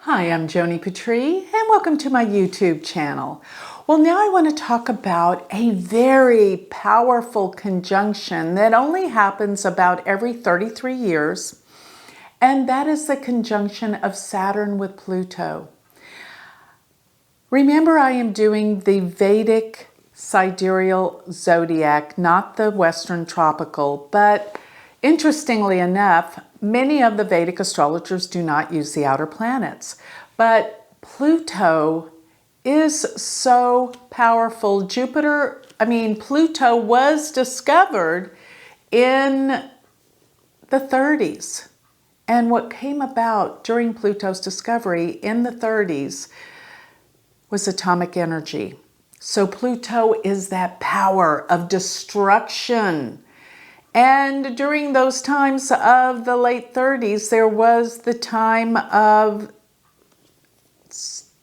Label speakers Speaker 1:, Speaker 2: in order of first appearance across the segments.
Speaker 1: Hi, I'm Joni Patry, and welcome to my YouTube channel. Well, now I want to talk about a very powerful conjunction that only happens about every 33 years, and that is the conjunction of Saturn with Pluto. Remember, I am doing the Vedic sidereal zodiac, not the Western tropical, but interestingly enough, many of the Vedic astrologers do not use the outer planets. But Pluto is so powerful. Pluto was discovered in the 30s. And what came about during Pluto's discovery in the 30s was atomic energy. So Pluto is that power of destruction. And during those times of the late 30s, there was the time of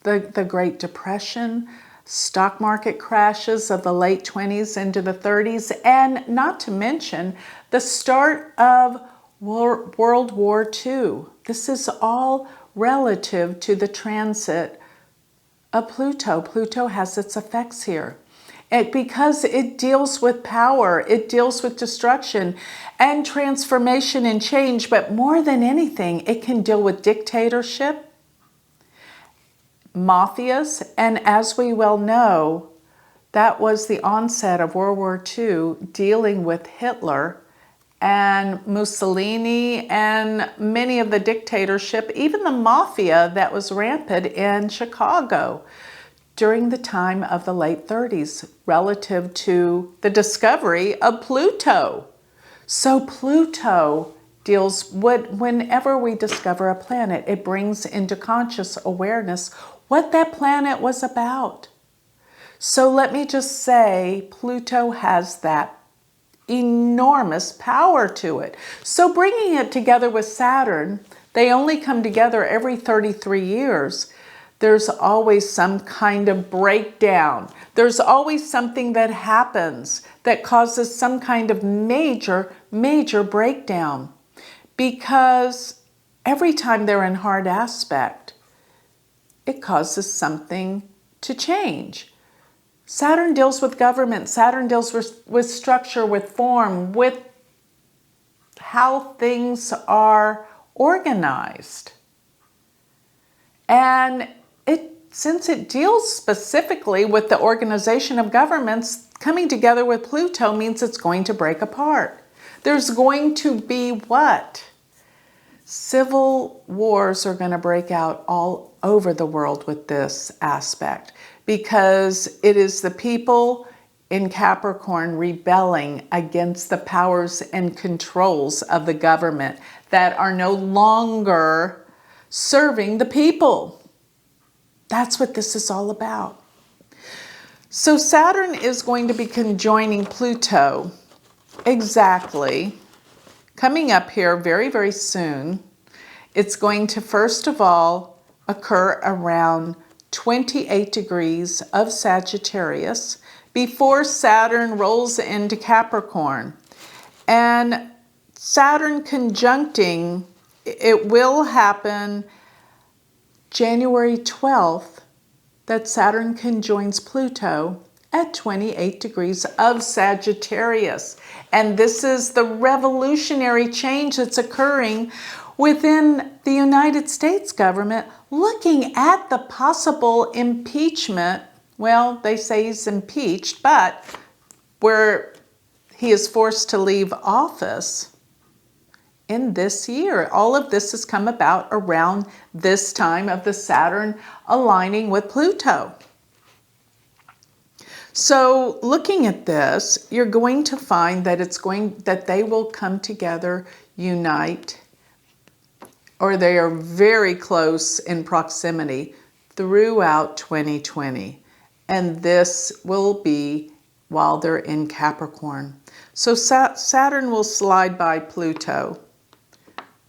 Speaker 1: the Great Depression, stock market crashes of the late 20s into the 30s, and not to mention the start of World War II. This is all relative to the transit of Pluto. Pluto has its effects here. Because it deals with power, it deals with destruction and transformation and change, but more than anything, it can deal with dictatorship, mafias, and as we well know, that was the onset of World War II, dealing with Hitler and Mussolini and many of the dictatorship, even the mafia that was rampant in Chicago during the time of the late 30s relative to the discovery of Pluto. So Pluto deals with, whenever we discover a planet, it brings into conscious awareness what that planet was about. So let me just say, Pluto has that enormous power to it. So bringing it together with Saturn, they only come together every 33 years. There's always some kind of breakdown. There's always something that happens that causes some kind of major breakdown. Because every time they're in hard aspect, it causes something to change. Saturn deals with government. Saturn deals with structure, with form, with how things are organized. And since it deals specifically with the organization of governments, coming together with Pluto means it's going to break apart. There's going to be what? Civil wars are going to break out all over the world with this aspect, because it is the people in Capricorn rebelling against the powers and controls of the government that are no longer serving the people. That's what this is all about. So Saturn is going to be conjoining Pluto exactly coming up here very, very soon. It's going to first of all occur around 28 degrees of Sagittarius before Saturn rolls into Capricorn. And Saturn conjuncting, it will happen January 12th, that Saturn conjoins Pluto at 28 degrees of Sagittarius. And this is the revolutionary change that's occurring within the United States government, looking at the possible impeachment. Well, they say he's impeached, but where he is forced to leave office in this year. All of this has come about around this time of the Saturn aligning with Pluto. So looking at this, you're going to find that they will come together, unite, or they are very close in proximity throughout 2020. And this will be while they're in Capricorn. So Saturn will slide by Pluto.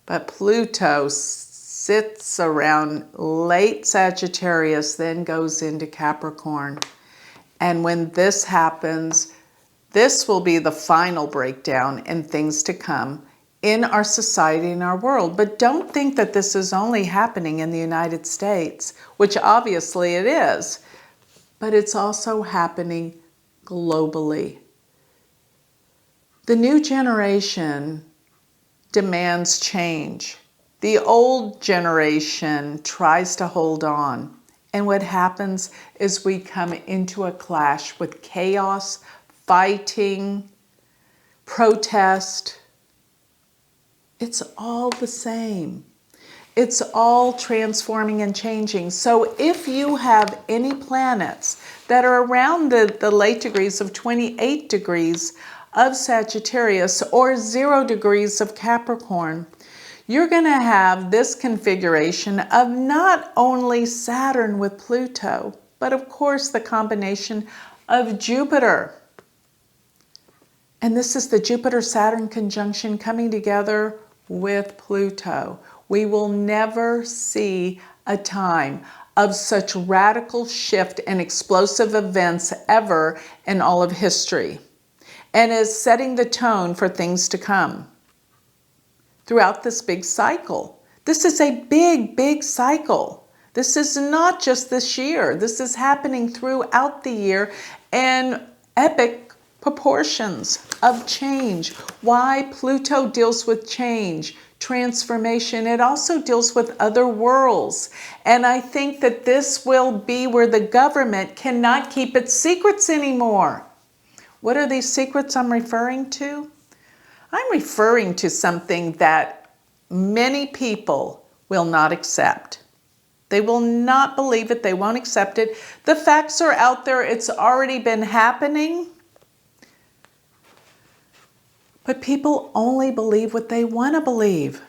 Speaker 1: But Pluto sits around late Sagittarius, then goes into Capricorn. And when this happens, this will be the final breakdown and things to come in our society and our world. But don't think that this is only happening in the United States, which obviously it is, but it's also happening globally. The new generation demands change. The old generation tries to hold on. And what happens is we come into a clash with chaos, fighting, protest. It's all the same. It's all transforming and changing. So if you have any planets that are around the late degrees of 28 degrees of Sagittarius or 0 degrees of Capricorn, you're going to have this configuration of not only Saturn with Pluto, but of course the combination of Jupiter. And this is the Jupiter-Saturn conjunction coming together with Pluto. We will never see a time of such radical shift and explosive events ever in all of history, and is setting the tone for things to come throughout this big cycle. This is a big, big cycle. This is not just this year. This is happening throughout the year in epic proportions of change. Why? Pluto deals with change, transformation. It also deals with other worlds. And I think that this will be where the government cannot keep its secrets anymore. What are these secrets I'm referring to? I'm referring to something that many people will not accept. They will not believe it. They won't accept it. The facts are out there. It's already been happening. But people only believe what they want to believe.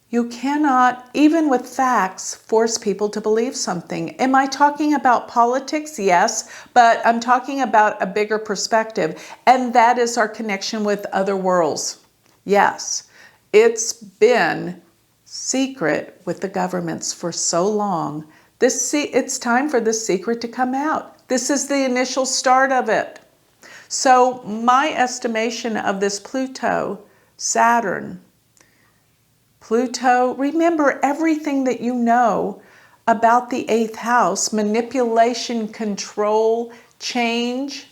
Speaker 1: You cannot, even with facts, force people to believe something. Am I talking about politics? Yes, but I'm talking about a bigger perspective, and that is our connection with other worlds. Yes, it's been secret with the governments for so long. It's time for this secret to come out. This is the initial start of it. So my estimation of this Pluto, Saturn, Pluto, remember everything that you know about the 8th house, manipulation, control, change,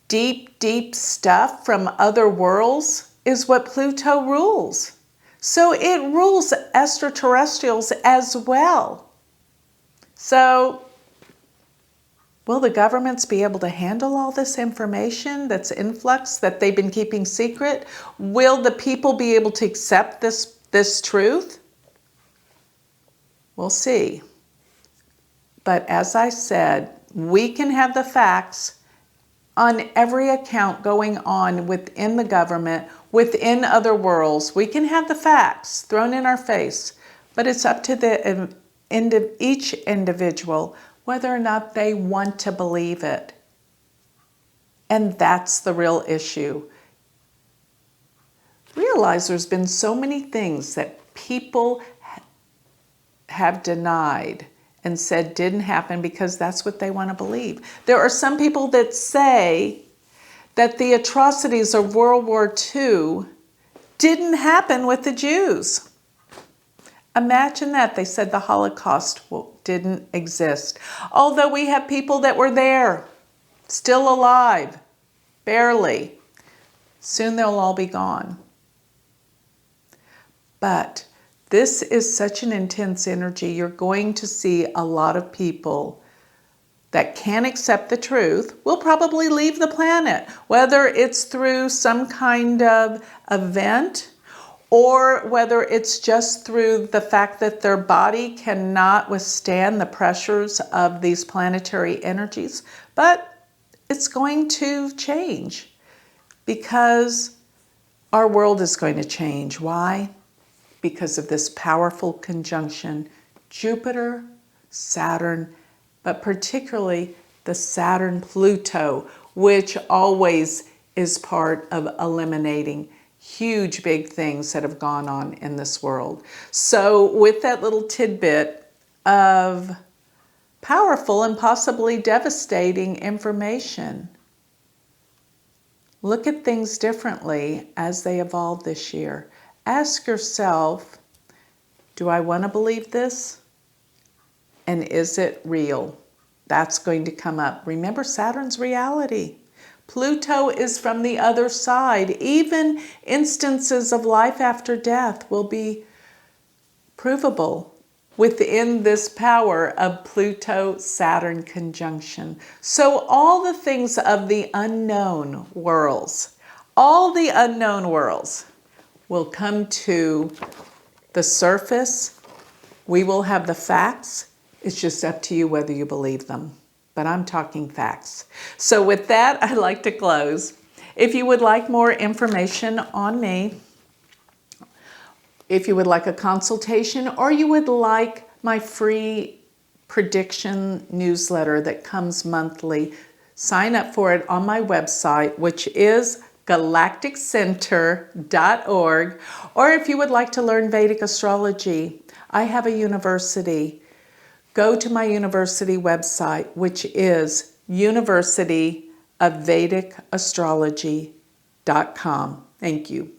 Speaker 1: deep, deep stuff from other worlds is what Pluto rules. So it rules extraterrestrials as well. So will the governments be able to handle all this information that's influx that they've been keeping secret? Will the people be able to accept this truth? We'll see. But as I said, we can have the facts on every account going on within the government, within other worlds. We can have the facts thrown in our face, but it's up to the end of each individual whether or not they want to believe it. And that's the real issue. Realize there's been so many things that people have denied and said didn't happen because that's what they want to believe. There are some people that say that the atrocities of World War II didn't happen with the Jews. Imagine that. They said the Holocaust didn't exist. Although we have people that were there, still alive, barely. Soon they'll all be gone. But this is such an intense energy. You're going to see a lot of people that can't accept the truth will probably leave the planet, whether it's through some kind of event or whether it's just through the fact that their body cannot withstand the pressures of these planetary energies. But it's going to change because our world is going to change. Why? Because of this powerful conjunction, Jupiter, Saturn, but particularly the Saturn-Pluto, which always is part of eliminating huge big things that have gone on in this world. So with that little tidbit of powerful and possibly devastating information, Look at things differently as they evolve this year. Ask yourself, do I want to believe this? And is it real? That's going to come up. Remember, Saturn's reality. Pluto is from the other side. Even instances of life after death will be provable within this power of Pluto-Saturn conjunction. So all the things of the unknown worlds, all the unknown worlds will come to the surface. We will have the facts. It's just up to you whether you believe them. But I'm talking facts. So with that, I'd like to close. If you would like more information on me, if you would like a consultation, or you would like my free prediction newsletter that comes monthly, sign up for it on my website, which is galacticcenter.org. Or if you would like to learn Vedic astrology, I have a university. Go to my university website, which is University of Vedic Astrology.com. Thank you.